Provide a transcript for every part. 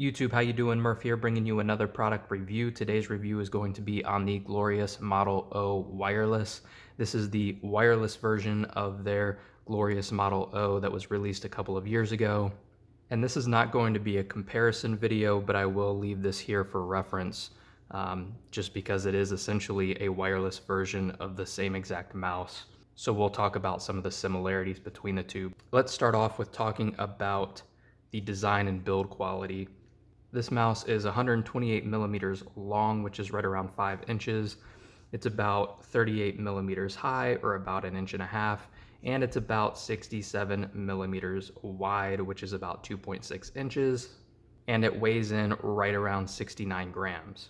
YouTube, how you doing? Murph here, bringing you another product review. Today's review is going to be on the Glorious Model O Wireless. This is the wireless version of their Glorious Model O that was released a couple of years ago. And this is not going to be a comparison video, but I will leave this here for reference, just because it is essentially a wireless version of the same exact mouse. So we'll talk about some of the similarities between the two. Let's start off with talking about the design and build quality. This mouse is 128 millimeters long, which is right around 5 inches. It's about 38 millimeters high, or about 1.5 inches, and it's about 67 millimeters wide, which is about 2.6 inches, and it weighs in right around 69 grams.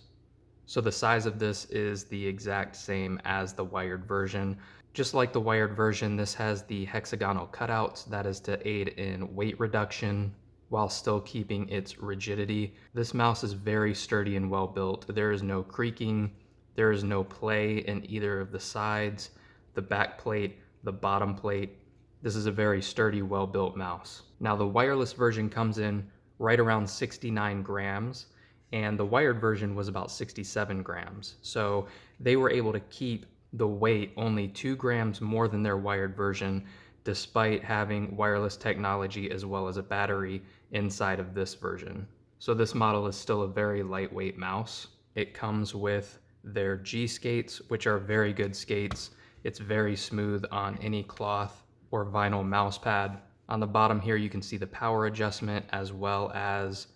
So the size of this is the exact same as the wired version. Just like the wired version, this has the hexagonal cutouts. That is to aid in weight reduction while still keeping its rigidity. This mouse is very sturdy and well built. There is no creaking, there is no play in either of the sides, the back plate, the bottom plate. This is a very sturdy, well built mouse. Now the wireless version comes in right around 69 grams, and the wired version was about 67 grams. So they were able to keep the weight only 2 grams more than their wired version, despite having wireless technology as well as a battery inside of this version. So this model is still a very lightweight mouse. It comes with their G skates, which are very good skates. It's very smooth on any cloth or vinyl mouse pad. On the bottom here, you can see the power adjustment as well as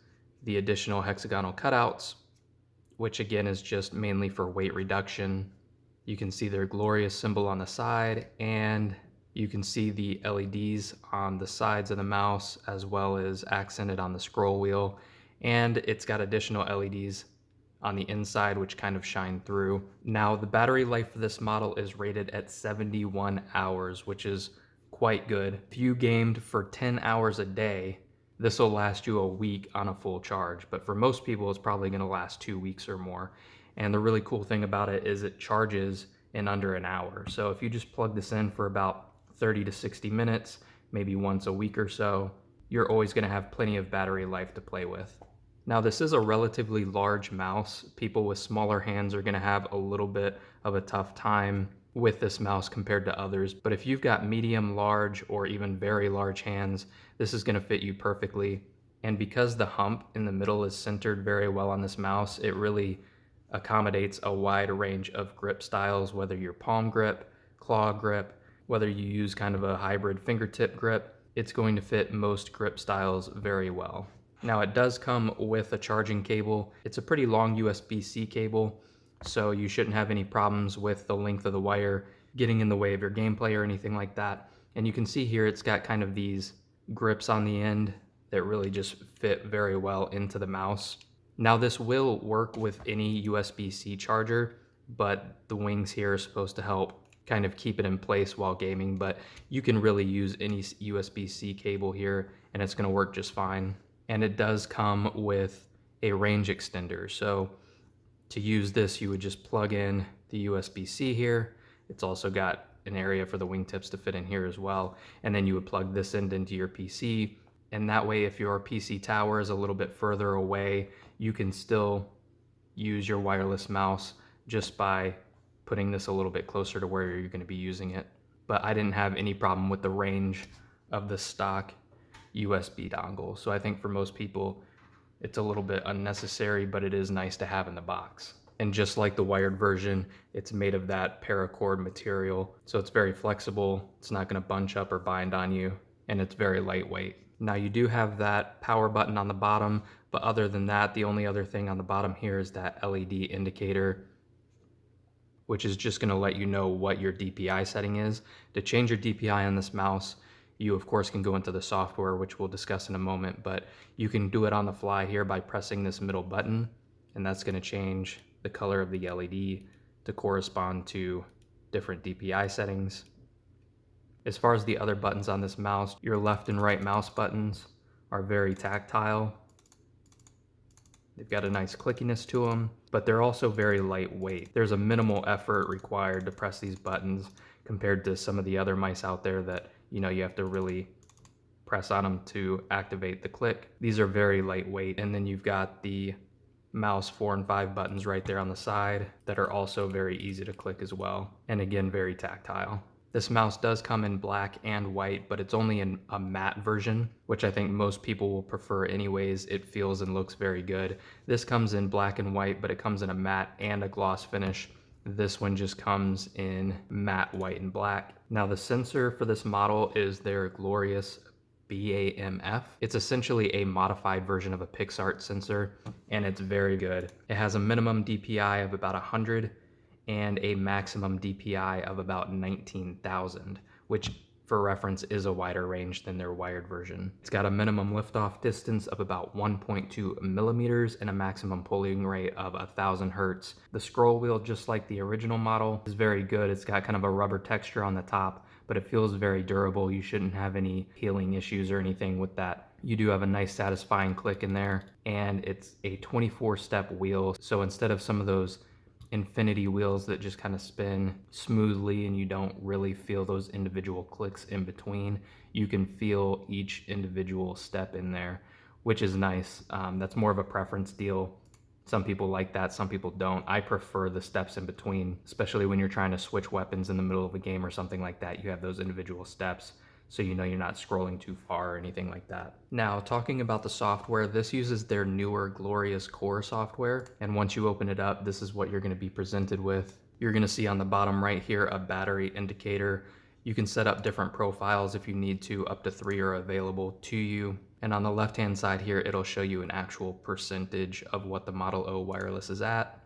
the additional hexagonal cutouts, which again is just mainly for weight reduction. You can see their Glorious symbol on the side, and you can see the LEDs on the sides of the mouse as well as accented on the scroll wheel. And it's got additional LEDs on the inside which kind of shine through. Now the battery life for this model is rated at 71 hours, which is quite good. If you gamed for 10 hours a day, this will last you a week on a full charge. But for most people, it's probably gonna last 2 weeks or more. And the really cool thing about it is it charges in under an hour. So if you just plug this in for about 30 to 60 minutes, maybe once a week or so, you're always going to have plenty of battery life to play with. Now this is a relatively large mouse. People with smaller hands are going to have a little bit of a tough time with this mouse compared to others, but if you've got medium, large, or even very large hands, this is going to fit you perfectly. And because the hump in the middle is centered very well on this mouse, it really accommodates a wide range of grip styles, whether you're palm grip, claw grip, whether you use kind of a hybrid fingertip grip. It's going to fit most grip styles very well. Now it does come with a charging cable. It's a pretty long USB-C cable, so you shouldn't have any problems with the length of the wire getting in the way of your gameplay or anything like that. And you can see here it's got kind of these grips on the end that really just fit very well into the mouse. Now this will work with any USB-C charger, but the wings here are supposed to help kind of keep it in place while gaming, but you can really use any USB-C cable here and it's going to work just fine. And it does come with a range extender. So to use this, you would just plug in the USB-C here. It's also got an area for the wingtips to fit in here as well. And then you would plug this end into your PC. And that way, if your PC tower is a little bit further away, you can still use your wireless mouse just by putting this a little bit closer to where you're going to be using it. But I didn't have any problem with the range of the stock USB dongle. So I think for most people, it's a little bit unnecessary, but it is nice to have in the box. And just like the wired version, it's made of that paracord material. So it's very flexible. It's not going to bunch up or bind on you, and it's very lightweight. Now you do have that power button on the bottom, but other than that, the only other thing on the bottom here is that LED indicator, which is just going to let you know what your DPI setting is. To change your DPI on this mouse, you of course can go into the software, which we'll discuss in a moment, but you can do it on the fly here by pressing this middle button, and that's going to change the color of the LED to correspond to different DPI settings. As far as the other buttons on this mouse, your left and right mouse buttons are very tactile. They've got a nice clickiness to them, but they're also very lightweight. There's a minimal effort required to press these buttons compared to some of the other mice out there that, you know, you have to really press on them to activate the click. These are very lightweight. And then you've got the mouse 4 and 5 buttons right there on the side that are also very easy to click as well. And again, very tactile. This mouse does come in black and white, but it's only in a matte version, which I think most people will prefer anyways. It feels and looks very good. This comes in black and white, but it comes in a matte and a gloss finish. This one just comes in matte white and black. Now the sensor for this model is their Glorious BAMF. It's essentially a modified version of a PixArt sensor, and it's very good. It has a minimum DPI of about 100 and a maximum DPI of about 19,000, which for reference is a wider range than their wired version. It's got a minimum liftoff distance of about 1.2 millimeters and a maximum polling rate of 1,000 hertz. The scroll wheel, just like the original model, is very good. It's got kind of a rubber texture on the top, but it feels very durable. You shouldn't have any peeling issues or anything with that. You do have a nice satisfying click in there, and it's a 24-step wheel. So instead of some of those infinity wheels that just kind of spin smoothly and you don't really feel those individual clicks in between, you can feel each individual step in there, which is nice. That's more of a preference deal. Some people like that, some people don't. I prefer the steps in between, especially when you're trying to switch weapons in the middle of a game or something like that. You have those individual steps, so you know you're not scrolling too far or anything like that. Now, talking about the software, this uses their newer Glorious Core software, and once you open it up, this is what you're going to be presented with. You're going to see on the bottom right here a battery indicator. You can set up different profiles if you need to. Up to 3 are available to you. And on the left-hand side here, it'll show you an actual percentage of what the Model O wireless is at.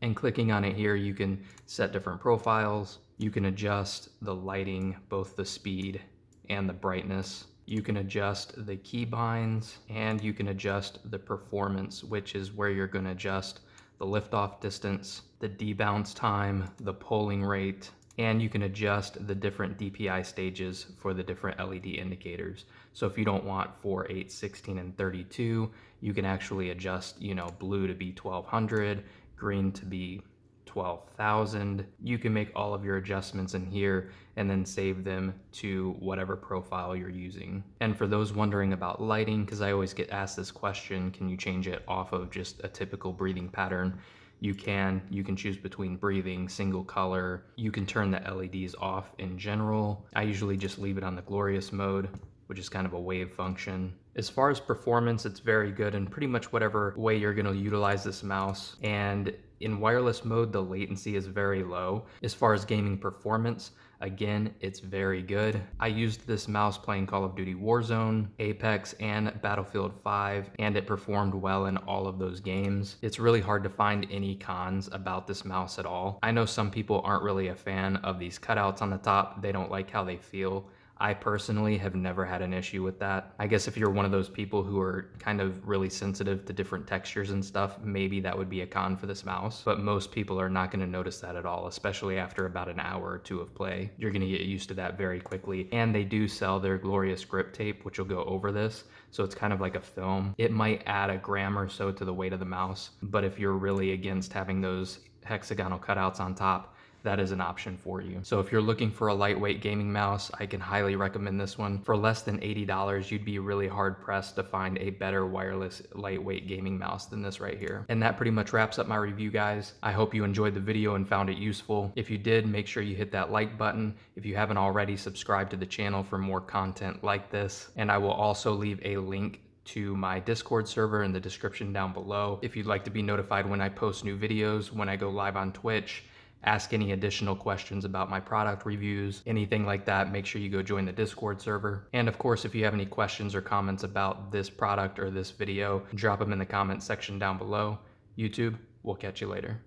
And clicking on it here, you can set different profiles. You can adjust the lighting, both the speed and the brightness. You can adjust the keybinds, and you can adjust the performance, which is where you're going to adjust the liftoff distance, the debounce time, the polling rate, and you can adjust the different DPI stages for the different LED indicators. So if you don't want 4, 8, 16, and 32, you can actually adjust, blue to be 1200, green to be 12,000. You can make all of your adjustments in here and then save them to whatever profile you're using. And for those wondering about lighting, because I always get asked this question, can you change it off of just a typical breathing pattern? You can choose between breathing, single color. You can turn the LEDs off in general. I usually just leave it on the Glorious mode, which is kind of a wave function. As far as performance, it's very good in pretty much whatever way you're going to utilize this mouse. And in wireless mode, the latency is very low. As far as gaming performance, again, it's very good. I used this mouse playing Call of Duty Warzone, Apex, and Battlefield 5, and it performed well in all of those games. It's really hard to find any cons about this mouse at all. I know some people aren't really a fan of these cutouts on the top. They don't like how they feel. I personally have never had an issue with that. I guess if you're one of those people who are kind of really sensitive to different textures and stuff, maybe that would be a con for this mouse, but most people are not going to notice that at all, especially after about an hour or two of play. You're going to get used to that very quickly. And they do sell their Glorious grip tape, which will go over this, so it's kind of like a film. It might add a gram or so to the weight of the mouse, but if you're really against having those hexagonal cutouts on top, that is an option for you. So if you're looking for a lightweight gaming mouse, I can highly recommend this one. For less than $80, you'd be really hard pressed to find a better wireless lightweight gaming mouse than this right here. And that pretty much wraps up my review, guys. I hope you enjoyed the video and found it useful. If you did, make sure you hit that like button. If you haven't already, subscribe to the channel for more content like this. And I will also leave a link to my Discord server in the description down below. If you'd like to be notified when I post new videos, when I go live on Twitch, ask any additional questions about my product reviews, anything like that, make sure you go join the Discord server. And of course, if you have any questions or comments about this product or this video, drop them in the comment section down below. YouTube, we'll catch you later.